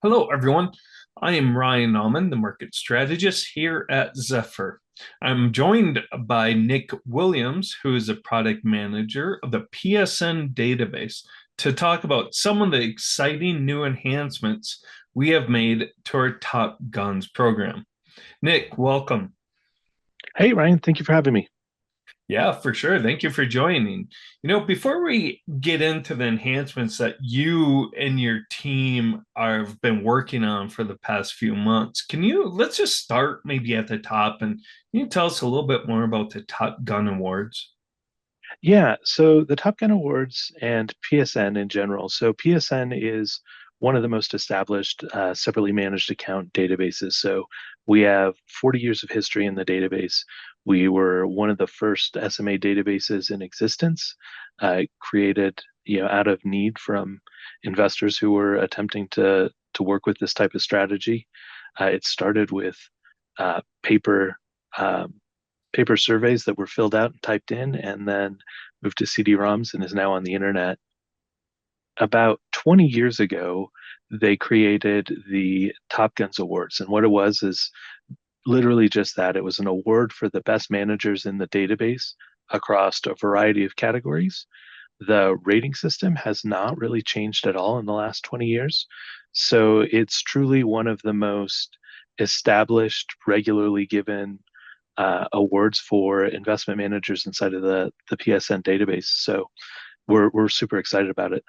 Hello, everyone. I am Ryan Nauman, the market strategist here at Zephyr. I'm joined by Nick Williams, who is a product manager of the PSN database, to talk about some of the exciting new enhancements we have made to our Top Guns program. Nick, welcome. Hey, Ryan, thank you for having me. Yeah, for sure. Thank you for joining. Before we get into the enhancements that you and your team have been working on for the past few months, let's just start maybe at the top and can you tell us a little bit more about the Top Gun Awards? Yeah, so the Top Gun Awards and PSN in general. So PSN is one of the most established separately managed account databases. So we have 40 years of history in the database. We were one of the first SMA databases in existence, created out of need from investors who were attempting to work with this type of strategy. It started with paper paper surveys that were filled out and typed in, and then moved to CD-ROMs and is now on the internet. About 20 years ago, they created the Top Guns Awards. And what it was is literally just that. It was an award for the best managers in the database across a variety of categories. The rating system has not really changed at all in the last 20 years. So it's truly one of the most established, regularly given awards for investment managers inside of the PSN database. So we're super excited about it.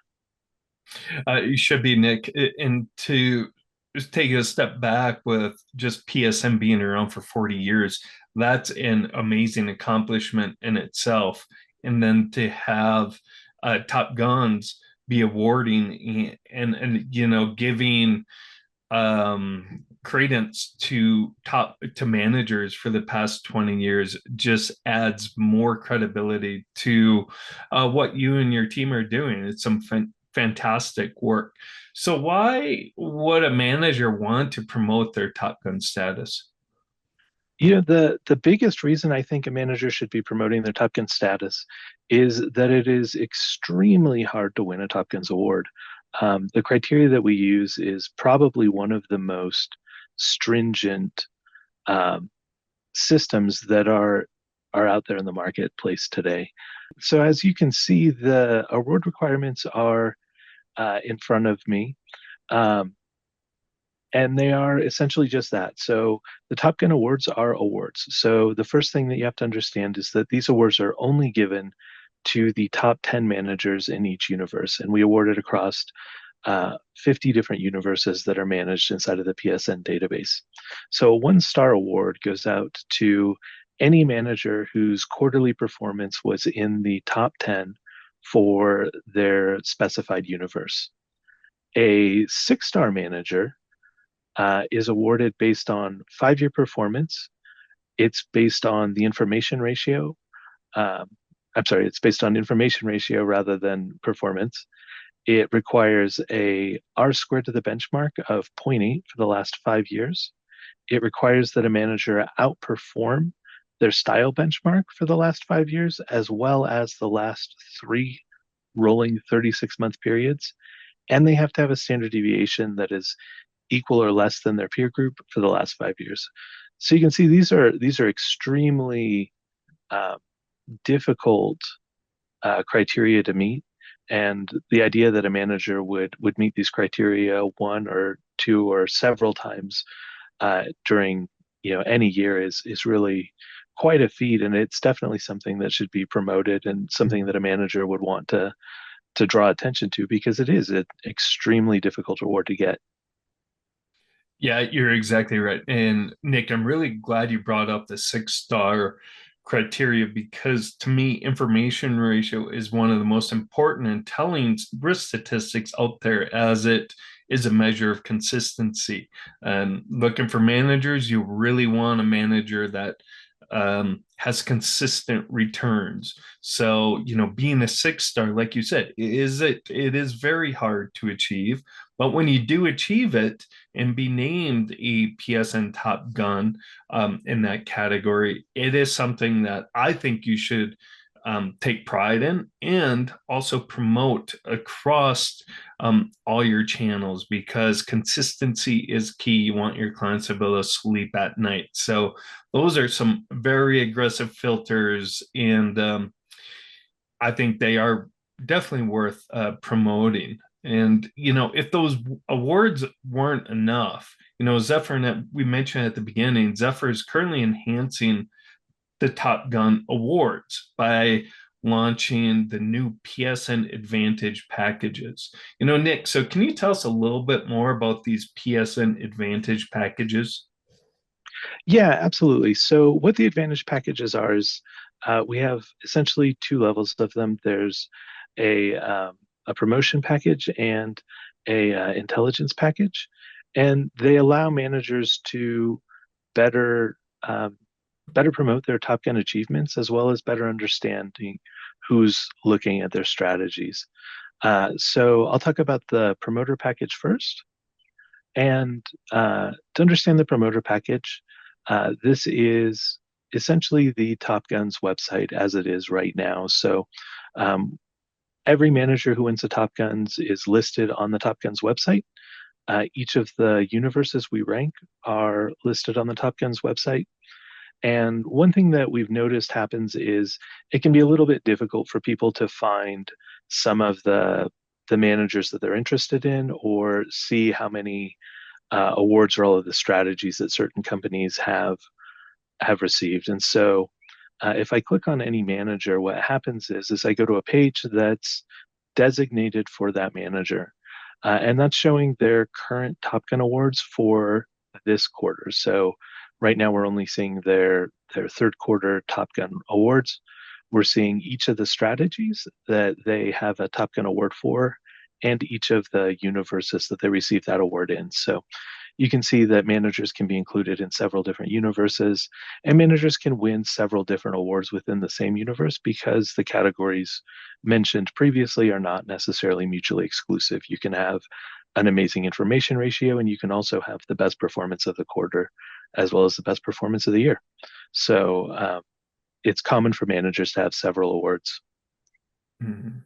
You should be, Nick. And to just take a step back with just PSN being around for 40 years, that's an amazing accomplishment in itself. And then to have Top Guns be awarding and giving credence to managers for the past 20 years just adds more credibility to what you and your team are doing. It's some fantastic work. So why would a manager want to promote their Top Gun status? The biggest reason I think a manager should be promoting their Top Gun status is that it is extremely hard to win a Top Guns award. The criteria that we use is probably one of the most stringent um, systems that are out there in the marketplace today. So as you can see, the award requirements are in front of me. Um, and they are essentially just that. So the Top Gun Awards are awards. So the first thing that you have to understand is that these awards are only given to the top 10 managers in each universe, and we award it across 50 different universes that are managed inside of the PSN database. So a one-star award goes out to any manager whose quarterly performance was in the top 10 for their specified universe. A six-star manager is awarded based on 5 year performance. It's based on the information ratio. Um, I'm sorry, it's based on information ratio rather than performance. It requires a R squared to the benchmark of zero point 0.8 for the last 5 years. It requires that a manager outperform their style benchmark for the last 5 years, as well as the last three rolling 36-month periods. And they have to have a standard deviation that is equal or less than their peer group for the last 5 years. So you can see these are extremely uh, difficult criteria to meet, and the idea that a manager would meet these criteria one or two or several times during any year is really quite a feat, and it's definitely something that should be promoted and something that a manager would want to draw attention to because it is an extremely difficult award to get. Yeah, you're exactly right. And Nick, I'm really glad you brought up the six-star criteria because to me, information ratio is one of the most important and telling risk statistics out there as it is a measure of consistency. And looking for managers, you really want a manager that has consistent returns. So, being a six-star, like you said, it is very hard to achieve. But when you do achieve it, and be named a PSN Top Gun in that category, it is something that I think you should take pride in and also promote across all your channels, because consistency is key. You want your clients to be able to sleep at night. So those are some very aggressive filters, and I think they are definitely worth promoting. And if those awards weren't enough, Zephyr, we mentioned at the beginning, Zephyr is currently enhancing the Top Gun awards by launching the new PSN Advantage packages. Nick, so can you tell us a little bit more about these PSN Advantage packages? Yeah, absolutely. So what the Advantage packages are is we have essentially two levels of them. There's a promotion package and a intelligence package, and they allow managers to better um, better promote their Top Gun achievements as well as better understanding who's looking at their strategies. So I'll talk about the promoter package first. And to understand the promoter package, this is essentially the Top Guns website as it is right now. So um, every manager who wins the Top Guns is listed on the Top Guns website. Each of the universes we rank are listed on the Top Guns website. And one thing that we've noticed happens is it can be a little bit difficult for people to find some of the managers that they're interested in or see how many awards or all of the strategies that certain companies have received. And so if I click on any manager, what happens is I go to a page that's designated for that manager. And that's showing their current Top Gun awards for this quarter. So right now we're only seeing their third quarter Top Gun awards. We're seeing each of the strategies that they have a Top Gun award for and each of the universes that they received that award in. So you can see that managers can be included in several different universes, and managers can win several different awards within the same universe because the categories mentioned previously are not necessarily mutually exclusive. You can have an amazing information ratio, and you can also have the best performance of the quarter as well as the best performance of the year. So it's common for managers to have several awards. Mhm.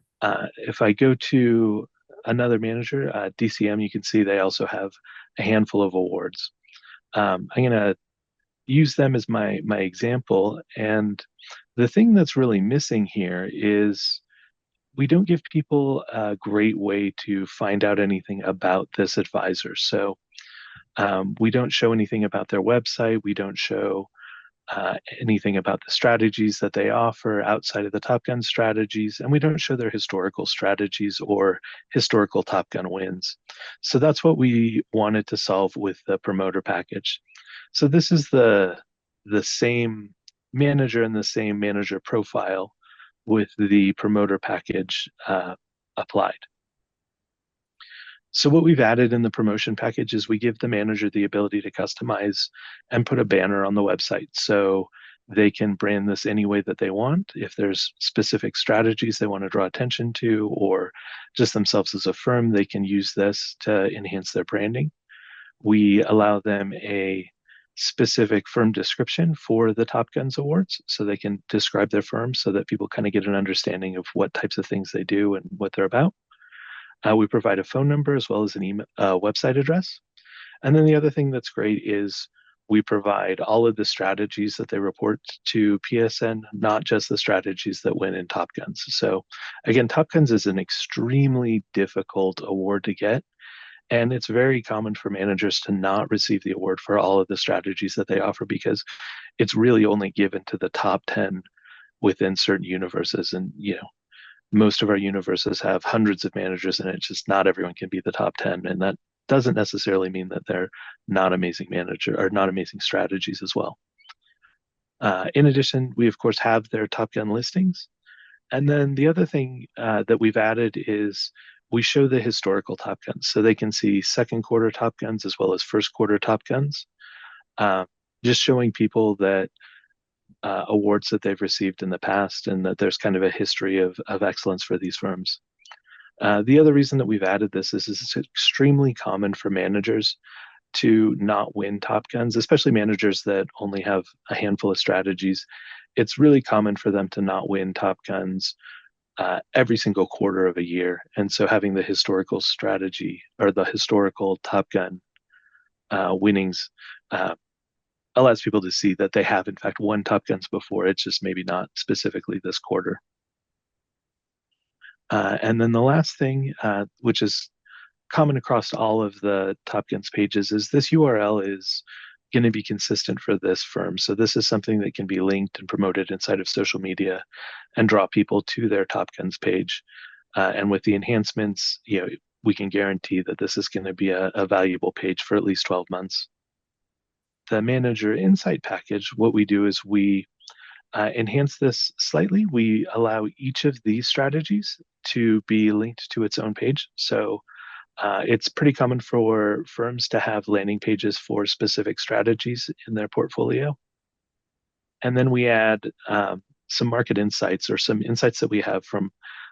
If I go to another manager, DCM, you can see they also have a handful of awards. I'm going to use them as my example. And the thing that's really missing here is we don't give people a great way to find out anything about this advisor. So we don't show anything about their website. We don't show anything about the strategies that they offer outside of the Top Gun strategies, and we don't show their historical strategies or historical Top Gun wins. So that's what we wanted to solve with the promoter package. So this is the same manager and the same manager profile with the promoter package applied. So what we've added in the promotion package is we give the manager the ability to customize and put a banner on the website. So they can brand this any way that they want. If there's specific strategies they want to draw attention to, or just themselves as a firm, they can use this to enhance their branding. We allow them a specific firm description for the Top Guns Awards, so they can describe their firm so that people kind of get an understanding of what types of things they do and what they're about. We provide a phone number as well as an email, website address. And then the other thing that's great is we provide all of the strategies that they report to PSN, not just the strategies that win in Top Guns. So again, Top Guns is an extremely difficult award to get. And it's very common for managers to not receive the award for all of the strategies that they offer because it's really only given to the top 10 within certain universes. And, most of our universes have hundreds of managers in it. Just not everyone can be the top 10. And that doesn't necessarily mean that they're not amazing manager or not amazing strategies as well. In addition, we of course have their Top Gun listings. And then the other thing that we've added is we show the historical Top Guns. So they can see second quarter Top Guns as well as first quarter Top Guns. Just showing people that awards that they've received in the past and that there's kind of a history of excellence for these firms. The other reason that we've added this is it's extremely common for managers to not win Top Guns, especially managers that only have a handful of strategies. it's really common for them to not win Top Guns every single quarter of a year. And so having the historical strategy or the historical Top Gun winnings uh, allows people to see that they have, in fact, won Top Guns before. It's just maybe not specifically this quarter. And then the last thing, which is common across all of the Top Guns pages, is this URL is going to be consistent for this firm. So this is something that can be linked and promoted inside of social media and draw people to their Top Guns page. And with the enhancements, we can guarantee that this is going to be a valuable page for at least 12 months. The Manager Insight package, what we do is we enhance this slightly. We allow each of these strategies to be linked to its own page. So it's pretty common for firms to have landing pages for specific strategies in their portfolio. And then we add some market insights or some insights that we have from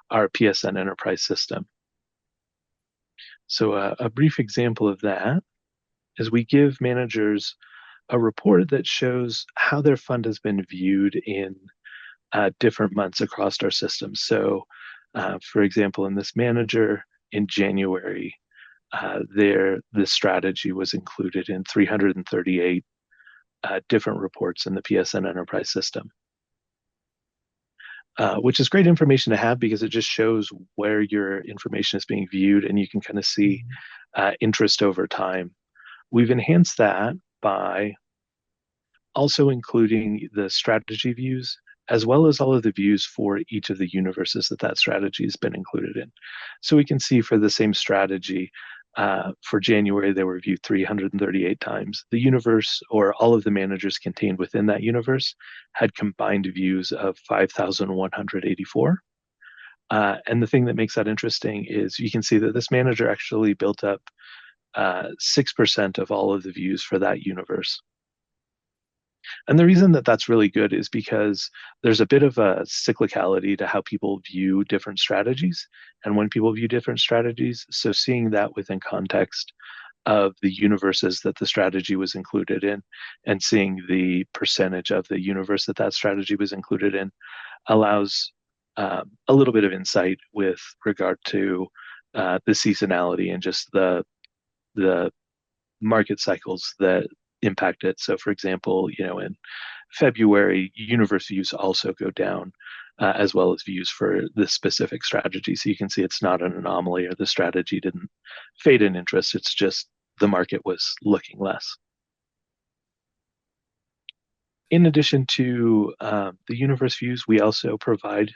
our PSN Enterprise system. So a brief example of that is we give managers a report that shows how their fund has been viewed in different months across our system. So, for example, in this manager in January, this strategy was included in 338 different reports in the PSN Enterprise system, which is great information to have because it just shows where your information is being viewed and you can kind of see interest over time. We've enhanced that by also including the strategy views as well as all of the views for each of the universes that strategy has been included in. So we can see for the same strategy, for January, they were viewed 338 times. The universe or all of the managers contained within that universe had combined views of 5,184. And the thing that makes that interesting is you can see that this manager actually built up 6% of all of the views for that universe. And the reason that that's really good is because there's a bit of a cyclicality to how people view different strategies and when people view different strategies. So seeing that within context of the universes that the strategy was included in and seeing the percentage of the universe that strategy was included in allows a little bit of insight with regard to the seasonality and just the market cycles that impact it. So for example, in February, universe views also go down, as well as views for this specific strategy. So you can see it's not an anomaly or the strategy didn't fade in interest. It's just the market was looking less. In addition to the universe views, we also provide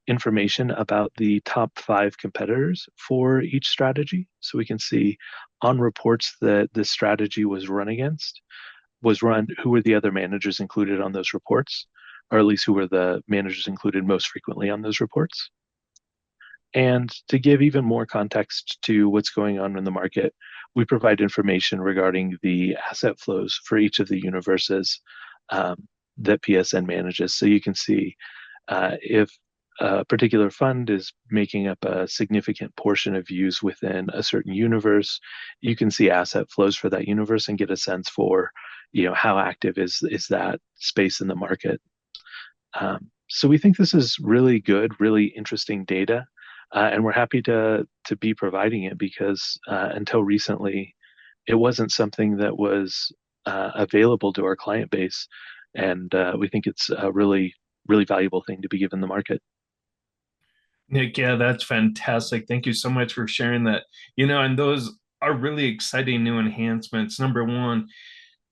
information about the top 5 competitors for each strategy. So we can see on reports that this strategy was run, who were the other managers included on those reports, or at least who were the managers included most frequently on those reports. And to give even more context to what's going on in the market, we provide information regarding the asset flows for each of the universes that PSN manages. So you can see if a particular fund is making up a significant portion of views within a certain universe, you can see asset flows for that universe and get a sense for, how active is that space in the market. So we think this is really good, really interesting data, and we're happy to be providing it because until recently, it wasn't something that was available to our client base, and we think it's a really, really valuable thing to be given the market. Nick, yeah, that's fantastic. Thank you so much for sharing that. And those are really exciting new enhancements. Number one,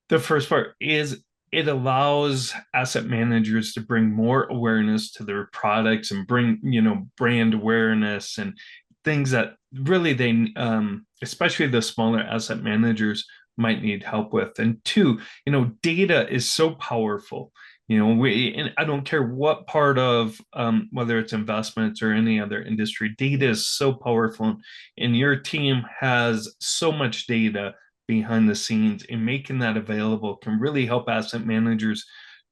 the first part is it allows asset managers to bring more awareness to their products and bring, brand awareness and things that really they, especially the smaller asset managers, might need help with. And two, data is so powerful. And I don't care what part of whether it's investments or any other industry, data is so powerful, and your team has so much data behind the scenes, and making that available can really help asset managers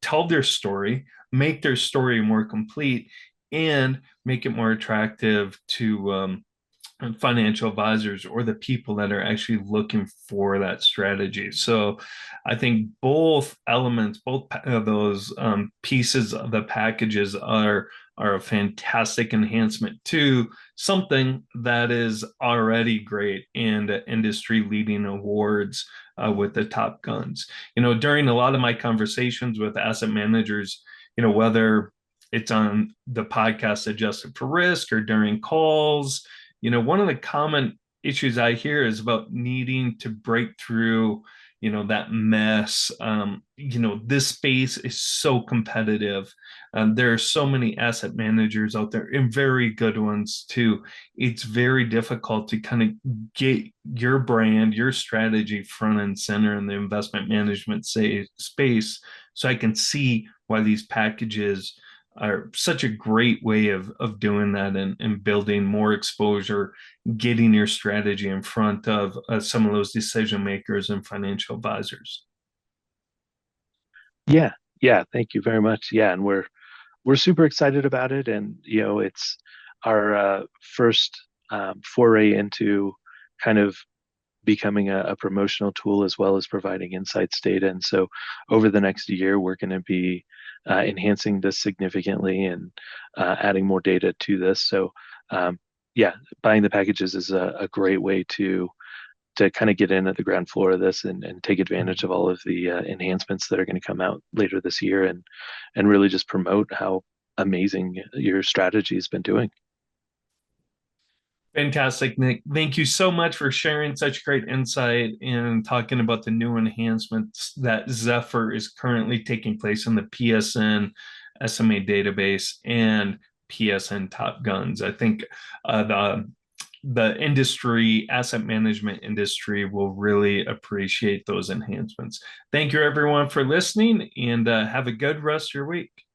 tell their story, make their story more complete, and make it more attractive to financial advisors or the people that are actually looking for that strategy. So I think both elements, both of those pieces of the packages are a fantastic enhancement to something that is already great and industry leading awards with the Top Guns. During a lot of my conversations with asset managers, whether it's on the podcast Adjusted for Risk or during calls, one of the common issues I hear is about needing to break through, that mess. This space is so competitive. There are so many asset managers out there and very good ones too. It's very difficult to kind of get your brand, your strategy front and center in the investment management space. So I can see why these packages are such a great way of doing that and building more exposure, getting your strategy in front of some of those decision makers and financial advisors. Yeah, yeah, thank you very much. Yeah, and we're super excited about it, and it's our first foray into kind of becoming a promotional tool as well as providing insights data. And so over the next year, we're going to be enhancing this significantly and adding more data to this. So yeah, buying the packages is a great way to kind of get in at the ground floor of this and take advantage of all of the enhancements that are going to come out later this year and really just promote how amazing your strategy has been doing. Fantastic, Nick. Thank you so much for sharing such great insight and talking about the new enhancements that Zephyr is currently taking place in the PSN SMA database and PSN Top Guns. I think the industry, asset management industry, will really appreciate those enhancements. Thank you, everyone, for listening, and have a good rest of your week.